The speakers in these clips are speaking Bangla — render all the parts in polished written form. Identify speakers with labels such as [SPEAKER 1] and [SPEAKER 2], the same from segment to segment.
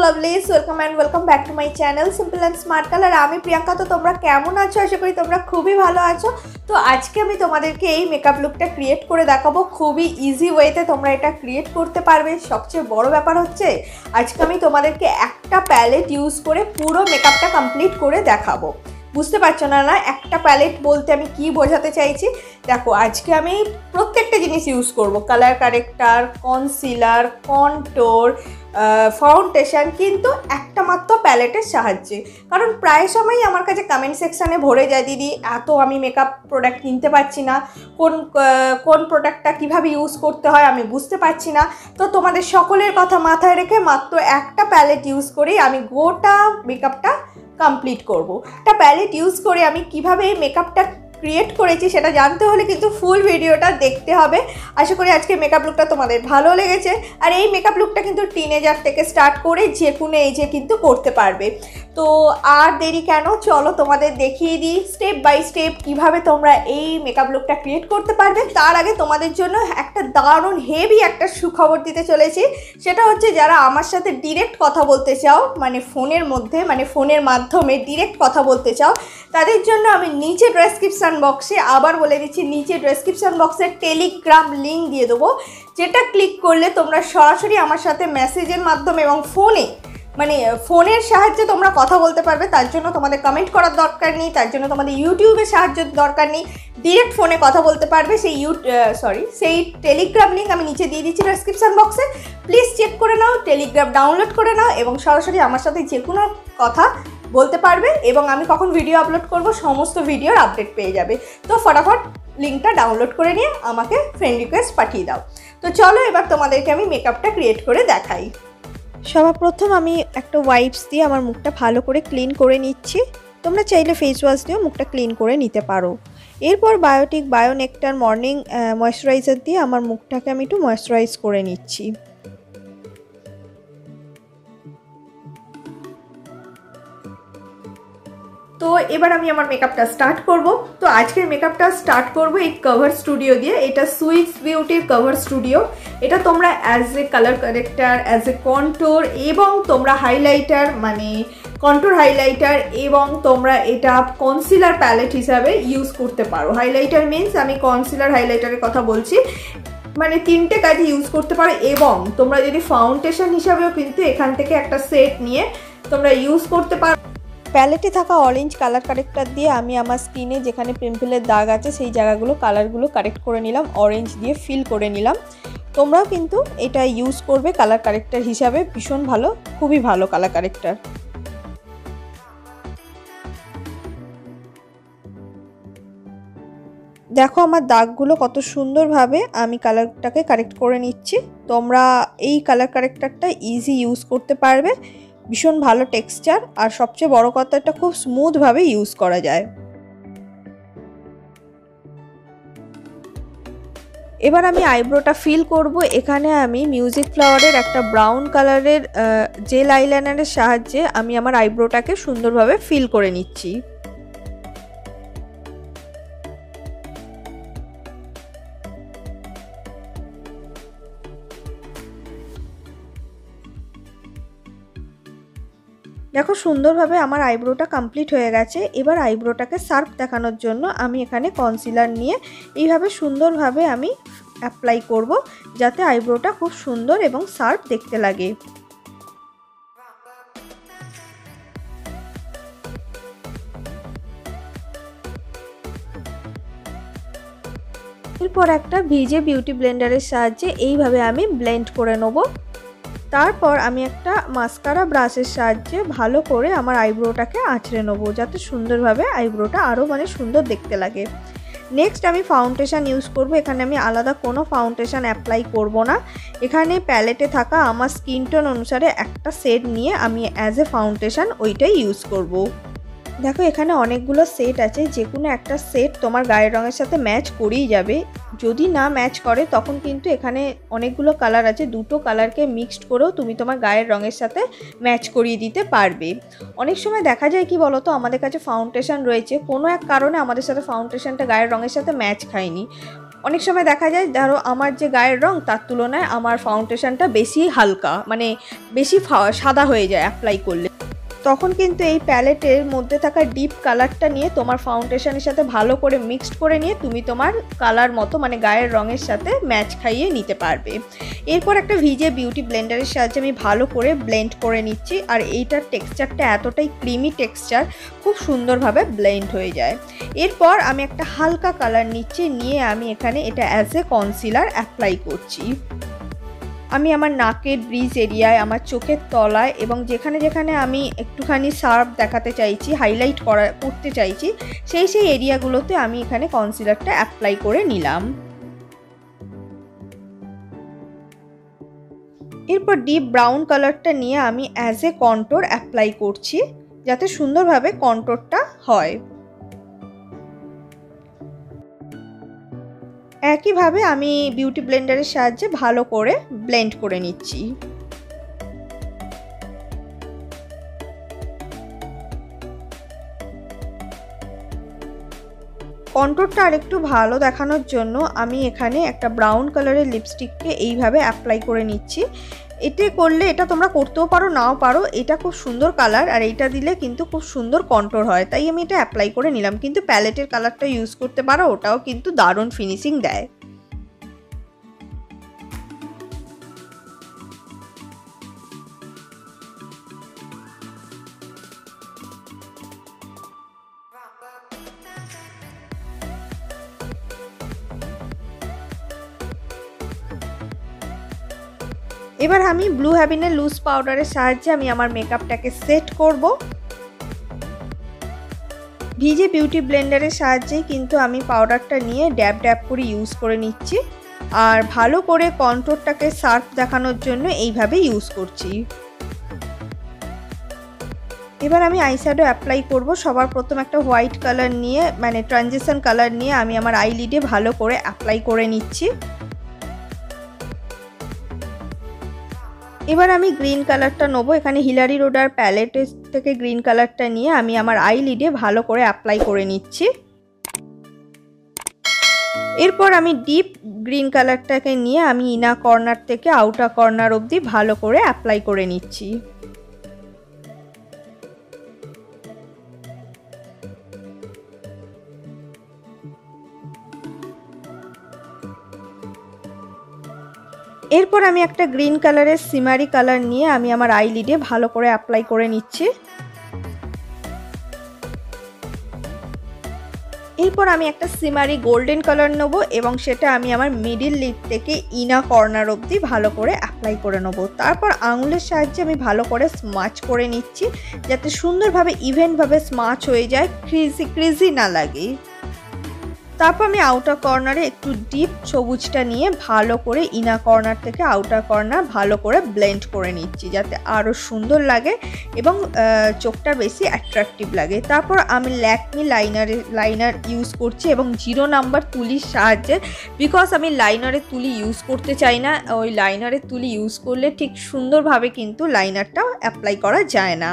[SPEAKER 1] lovelies, welcome and welcome back to my channel Simple and Smart Color। আমি প্রিয়াঙ্কা। তো তোমরা কেমন আছো? আশা করি তোমরা খুবই ভালো আছো। তো আজকে আমি তোমাদেরকে এই মেকআপ লুকটা ক্রিয়েট করে দেখাবো। খুবই ইজি ওয়েতে তোমরা এটা ক্রিয়েট করতে পারবে। সবচেয়ে বড় ব্যাপার হচ্ছে আজকে আমি তোমাদেরকে একটা প্যালেট ইউজ করে পুরো মেকআপটা কমপ্লিট করে দেখাবো। বুঝতে পারছো না একটা প্যালেট বলতে আমি কি বোঝাতে চাইছি? দেখো, আজকে আমি প্রত্যেকটা জিনিস ইউজ করব, colour corrector, concealer, contour, foundation, কিন্তু একটা মাত্র প্যালেটের সাহায্যে। কারণ প্রায় সময়ই আমার কাছে কমেন্ট সেকশানে ভরে যায়, দিদি এত আমি মেকআপ প্রোডাক্ট কিনতে পারছি না, কোন প্রোডাক্টটা কিভাবে ইউজ করতে হয় আমি বুঝতে পারছি না। তো তোমাদের সকলের কথা মাথায় রেখে মাত্র একটা প্যালেট ইউজ করেই আমি গোটা মেকআপটা কমপ্লিট করব। একটা প্যালেট ইউজ করে আমি কিভাবে মেকআপটা ক্রিয়েট করেছি সেটা জানতে হলে কিন্তু ফুল ভিডিওটা দেখতে হবে। আশা করি আজকে মেকআপ লুকটা তোমাদের ভালো লেগেছে। আর এই মেকআপ লুকটা কিন্তু টিনেজার থেকে স্টার্ট করে যে কোনো এজে কিন্তু করতে পারবে। তো আর দেরি কেন, চলো তোমাদের দেখিয়ে দিই স্টেপ বাই স্টেপ কিভাবে তোমরা এই মেকআপ লুকটা ক্রিয়েট করতে পারবে। তার আগে তোমাদের জন্য একটা দারুণ হেভি একটা সুখবর দিতে চলেছি। সেটা হচ্ছে যারা আমার সাথে ডিরেক্ট কথা বলতে চাও, মানে ফোনের মাধ্যমে ডিরেক্ট কথা বলতে চাও, তাদের জন্য আমি নিচে ডেসক্রিপশন বক্সে আবার বলে দিচ্ছি, নিচে ডেসক্রিপশন বক্সে টেলিগ্রাম লিঙ্ক দিয়ে দেবো, যেটা ক্লিক করলে তোমরা সরাসরি আমার সাথে মেসেজের মাধ্যমে এবং ফোনের সাহায্যে তোমরা কথা বলতে পারবে। তার জন্য তোমাদের কমেন্ট করার দরকার নেই, তার জন্য তোমাদের ইউটিউবের সাহায্যের দরকার নেই, ডিরেক্ট ফোনে কথা বলতে পারবে। সেই টেলিগ্রাম লিঙ্ক আমি নিচে দিয়ে দিচ্ছি ডেসক্রিপশন বক্সে। প্লিজ চেক করে নাও, টেলিগ্রাম ডাউনলোড করে নাও এবং সরাসরি আমার সাথে যে কোনো কথা বলতে পারবে এবং আমি কখন ভিডিও আপলোড করব সমস্ত ভিডিওর আপডেট পেয়ে যাবে। তো ফটাফট লিঙ্কটা ডাউনলোড করে নিয়ে আমাকে ফ্রেন্ড রিকোয়েস্ট পাঠিয়ে দাও। তো চলো এবার তোমাদেরকে আমি মেকআপটা ক্রিয়েট করে দেখাই। সর্বপ্রথম আমি একটা ওয়াইপস দিয়ে আমার মুখটা ভালো করে ক্লিন করে নিচ্ছি। তোমরা চাইলে ফেস ওয়াশ দিয়েও মুখটা ক্লিন করে নিতে পারো। এরপর বায়ো নেকটার মর্নিং ময়েশ্চারাইজার দিয়ে আমার মুখটাকে আমি একটু ময়েশ্চারাইজ করে নিচ্ছি। তো এবার আমি আমার মেকআপটা স্টার্ট করব। তো আজকের মেকআপটা স্টার্ট করব এই কভার স্টুডিও দিয়ে। এটা সুইস বিউটির কভার স্টুডিও। এটা তোমরা as a colour corrector, as a contour এবং তোমরা হাইলাইটার, মানে কন্ট্যুর হাইলাইটার, এবং তোমরা এটা কনসিলার প্যালেট হিসাবে ইউজ করতে পারো। হাইলাইটার মিনস আমি কনসিলার হাইলাইটারের কথা বলছি, মানে তিনটে কাজে ইউজ করতে পারো। এবং তোমরা যদি ফাউন্ডেশন হিসাবেও কিন্তু এখান থেকে একটা সেট নিয়ে তোমরা ইউজ করতে পারো। প্যালেটে থাকা অরেঞ্জ কালার কারেক্টার দিয়ে আমি আমার স্কিনে যেখানে পিম্পলের দাগ আছে সেই জায়গাগুলো কালারগুলো কারেক্ট করে নিলাম, অরেঞ্জ দিয়ে ফিল করে নিলাম। তোমরাও কিন্তু এটা ইউজ করবে কালার কারেক্টার হিসাবে, ভীষণ ভালো, খুবই ভালো কালার কারেক্টার। দেখো আমার দাগগুলো কত সুন্দরভাবে আমি কালারটাকে কারেক্ট করে নিচ্ছি। তোমরা এই কালার কারেক্টারটা ইজি ইউজ করতে পারবে, ভীষণ ভালো টেক্সচার, আর সবচেয়ে বড় কথা এটা খুব স্মুথভাবে ইউজ করা যায়। এবার আমি আইব্রোটা ফিল করব। এখানে আমি মিউজিক ফ্লাওয়ারের একটা ব্রাউন কালারের জেল আইলাইনারের সাহায্যে আমি আমার আইব্রোটাকে সুন্দরভাবে ফিল করে নিচ্ছি। দেখো সুন্দরভাবে আমার আইব্রোটা কমপ্লিট হয়ে গেছে। এবার আইব্রোটাকে শার্প দেখানোর জন্য আমি এখানে কনসিলার নিয়ে এইভাবে সুন্দরভাবে আমি অ্যাপ্লাই করব, যাতে আইব্রোটা খুব সুন্দর এবং শার্প দেখতে লাগে। এরপর একটা ভিজে বিউটি ব্লেন্ডারের সাহায্যে এইভাবে আমি ব্লেন্ড করে নেব। তারপর আমি একটা মাস্কারা ব্রাশের সাহায্যে ভালো করে আমার আইব্রোটাকে আঁচড়ে নেবো, যাতে সুন্দরভাবে আইব্রোটা আরও সুন্দর দেখতে লাগে। নেক্সট আমি ফাউন্ডেশন ইউজ করব। এখানে আমি আলাদা কোনো ফাউন্ডেশন অ্যাপ্লাই করব না। এখানে প্যালেটে থাকা আমার স্কিন টোন অনুসারে একটা সেট নিয়ে আমি অ্যাজ এ ফাউন্ডেশন ওইটাই ইউজ করব। দেখো এখানে অনেকগুলো সেট আছে, যে কোনো একটা সেট তোমার গায়ের রঙের সাথে ম্যাচ করেই যাবে। যদি না ম্যাচ করে তখন কিন্তু এখানে অনেকগুলো কালার আছে, দুটো কালারকে মিক্সড করেও তুমি তোমার গায়ের রঙের সাথে ম্যাচ করিয়ে দিতে পারবে। অনেক সময় দেখা যায় কি বলো তো, আমাদের কাছে ফাউন্ডেশন রয়েছে, কোনো এক কারণে আমাদের সাথে ফাউন্ডেশনটা গায়ের রঙের সাথে ম্যাচ খায়নি, অনেক সময় দেখা যায় ধরো আমার যে গায়ের রং তার তুলনায় আমার ফাউন্ডেশনটা বেশি হালকা, মানে বেশি সাদা হয়ে যায় অ্যাপ্লাই করলে, তখন কিন্তু এই প্যালেটের মধ্যে থাকা ডিপ কালারটা নিয়ে তোমার ফাউন্ডেশনের সাথে ভালো করে মিক্সড করে নিয়ে তুমি তোমার কালার মতো মানে গায়ের রঙের সাথে ম্যাচ খাইয়ে নিতে পারবে। এরপর একটা ভিজে বিউটি ব্লেন্ডারের সাহায্যে আমি ভালো করে ব্লেন্ড করে নিচ্ছি, আর এইটার টেক্সচারটা এতটাই ক্রিমি টেক্সচার, খুব সুন্দরভাবে ব্লেন্ড হয়ে যায়। এরপর আমি একটা হালকা কালার নিচ্ছি, নিয়ে আমি এখানে এটা অ্যাজ এ কনসিলার অ্যাপ্লাই করছি। আমি আমার নাকের ব্রিজ এরিয়ায়, আমার চোখের তলায় এবং যেখানে যেখানে আমি একটুখানি শার্প দেখাতে চাইছি, হাইলাইট করতে চাইছি, সেই এরিয়াগুলোতে আমি এখানে কনসিলারটা অ্যাপ্লাই করে নিলাম। এরপর ডিপ ব্রাউন কালারটা নিয়ে আমি অ্যাজ এ কন্ট্যুর অ্যাপ্লাই করছি, যাতে সুন্দরভাবে কন্ট্যুরটা হয়। একইভাবে আমি বিউটি ব্লেন্ডারের সাহায্যে ভালো করে ব্লেন্ড করে নিচ্ছি। কন্ট্যুরটা আরেকটু ভালো দেখানোর জন্য আমি এখানে একটা ব্রাউন কালারের লিপস্টিককে এইভাবে অ্যাপ্লাই করে নিচ্ছি। এতে করলে, এটা তোমরা করতেও পারো নাও পারো, এটা খুব সুন্দর কালার, আর এইটা দিলে কিন্তু খুব সুন্দর কন্ট্যুর হয়, তাই আমি এটা অ্যাপ্লাই করে নিলাম। কিন্তু প্যালেটের কালারটা ইউজ করতে পারো, ওটাও কিন্তু দারুণ ফিনিশিং দেয়। এবার আমি ব্লু হেভেনের লুজ পাউডারের সাহায্যে আমি আমার মেকআপটাকে সেট করব। ভিজে বিউটি ব্লেন্ডারের সাহায্যে কিন্তু আমি পাউডারটা নিয়ে ড্যাব ড্যাব করে ইউজ করে নিচ্ছি, আর ভালো করে কন্ট্যুরটাকে শার্প দেখানোর জন্য এইভাবে ইউজ করছি। এবার আমি আইশ্যাডো অ্যাপ্লাই করব। সবার প্রথম একটা হোয়াইট কালার নিয়ে, মানে ট্রানজিশন কালার নিয়ে আমি আমার আইলিডে ভালো করে অ্যাপ্লাই করে নিচ্ছি। এবার আমি গ্রিন কালারটা নেবো। এখানে হিলারি রোডার প্যালেটের থেকে গ্রিন কালারটা নিয়ে আমি আমার আইলিডে ভালো করে অ্যাপ্লাই করে নিচ্ছি। এরপর আমি ডিপ গ্রিন কালারটাকে নিয়ে আমি ইনা কর্নার থেকে আউটার কর্নার অবধি ভালো করে অ্যাপ্লাই করে নিচ্ছি। এরপর আমি একটা গ্রিন কালারের সিমারি কালার নিয়ে আমি আমার আইলিডে ভালো করে অ্যাপ্লাই করে নিচ্ছি। এরপর আমি একটা সিমারি গোল্ডেন কালার নেব এবং সেটা আমি আমার মিডিল লিপ থেকে ইনা কর্নার অবধি ভালো করে অ্যাপ্লাই করে নেব। তারপর আঙুলের সাহায্যে আমি ভালো করে স্মাচ করে নিচ্ছি, যাতে সুন্দরভাবে ইভেনভাবে স্মাচ হয়ে যায়, ক্রিজি না লাগে। তারপর আমি আউটার কর্নারে একটু ডিপ সবুজটা নিয়ে ভালো করে ইনা কর্নার থেকে আউটার কর্নার ভালো করে ব্লেন্ড করে নিচ্ছি, যাতে আরও সুন্দর লাগে এবং চোখটা বেশি অ্যাট্রাকটিভ লাগে। তারপর আমি ল্যাকমি লাইনার ইউজ করছি এবং 0 নাম্বার তুলির সাহায্যে, বিকজ আমি লাইনারের তুলি ইউজ করতে চাই না, ওই লাইনারের তুলি ইউজ করলে ঠিক সুন্দরভাবে কিন্তু লাইনারটাও অ্যাপ্লাই করা যায় না।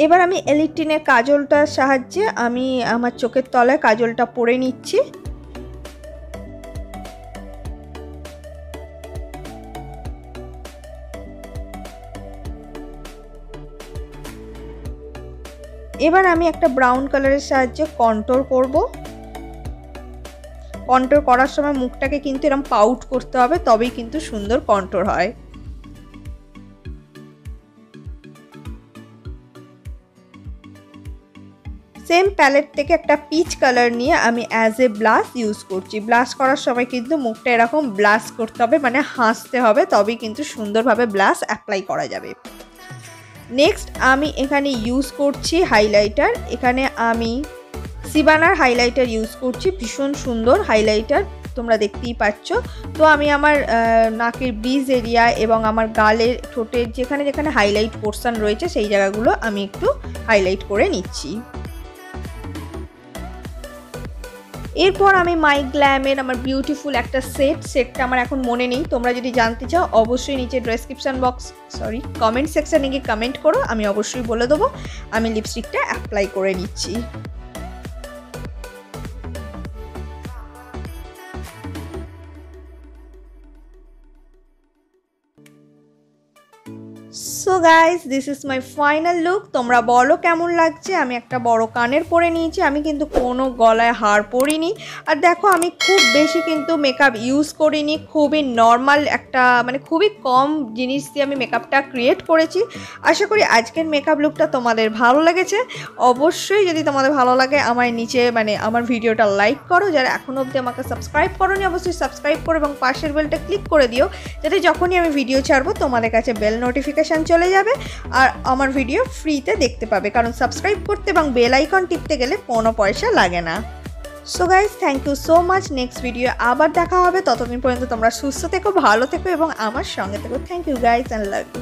[SPEAKER 1] এবার আমি এলিটিনের কাজলটার সাহায্যে আমি আমার চোখের তলায় কাজলটা পরে নিচ্ছি। এবার আমি একটা ব্রাউন কালারের সাহায্যে কন্ট্যুর করব। কন্ট্যুর করার সময় মুখটাকে কিন্তু এরকম পাউট করতে হবে, তবেই কিন্তু সুন্দর কন্ট্যুর হয়। সেম প্যালেট থেকে একটা পিচ কালার নিয়ে আমি অ্যাজ এ ব্লাশ ইউজ করছি। ব্লাশ করার সময় কিন্তু মুখটা এরকম ব্লাশ করতে হবে, মানে হাসতে হবে, তবেই কিন্তু সুন্দরভাবে ব্লাশ অ্যাপ্লাই করা যাবে। নেক্সট আমি এখানে ইউজ করছি হাইলাইটার। এখানে আমি সিবানার হাইলাইটার ইউজ করছি, ভীষণ সুন্দর হাইলাইটার, তোমরা দেখতেই পাচ্ছ। তো আমি আমার নাকের ব্রিজ এরিয়া এবং আমার গালের ঠোঁটের যেখানে যেখানে হাইলাইট পোর্শন রয়েছে সেই জায়গাগুলো আমি একটু হাইলাইট করে নিচ্ছি। এরপর আমি মাই গ্ল্যামের আমার বিউটিফুল একটা সেটটা আমার এখন মনে নেই, তোমরা যদি জানতে চাও অবশ্যই নিচে কমেন্ট সেকশানে গিয়ে কমেন্ট করো, আমি অবশ্যই বলে দেবো। আমি লিপস্টিকটা অ্যাপ্লাই করে নিচ্ছি। So guys, this is my final look. তোমরা বলো কেমন লাগছে। আমি একটা বড় কানের পরে নিয়েছি, আমি কিন্তু কোনো গলায় হার পরিনি। আর দেখো আমি খুব বেশি কিন্তু মেকআপ ইউজ করিনি, খুবই নর্মাল একটা মানে খুবই কম জিনিস দিয়ে আমি মেকআপটা ক্রিয়েট করেছি। আশা করি আজকের মেকআপ লুকটা তোমাদের ভালো লেগেছে। অবশ্যই যদি তোমাদের ভালো লাগে আমার নিচে আমার ভিডিওটা লাইক করো। যারা এখনও অবধি আমাকে সাবস্ক্রাইব করোনি অবশ্যই সাবস্ক্রাইব করো এবং পাশের বেলটা ক্লিক করে দিও, যাতে যখনই আমি ভিডিও ছাড়বো তোমাদের কাছে বেল নোটিফিকেশন চলে যাবে আর আমার ভিডিও ফ্রিতে দেখতে পাবে, কারণ সাবস্ক্রাইব করতে এবং বেল আইকন টিপতে গেলে কোনো পয়সা লাগে না। So guys, thank you so much. Next video আবার দেখা হবে। ততদিন পর্যন্ত তোমরা সুস্থ থেকো, ভালো থেকো এবং আমার সঙ্গে থেকো। Thank you guys and love you.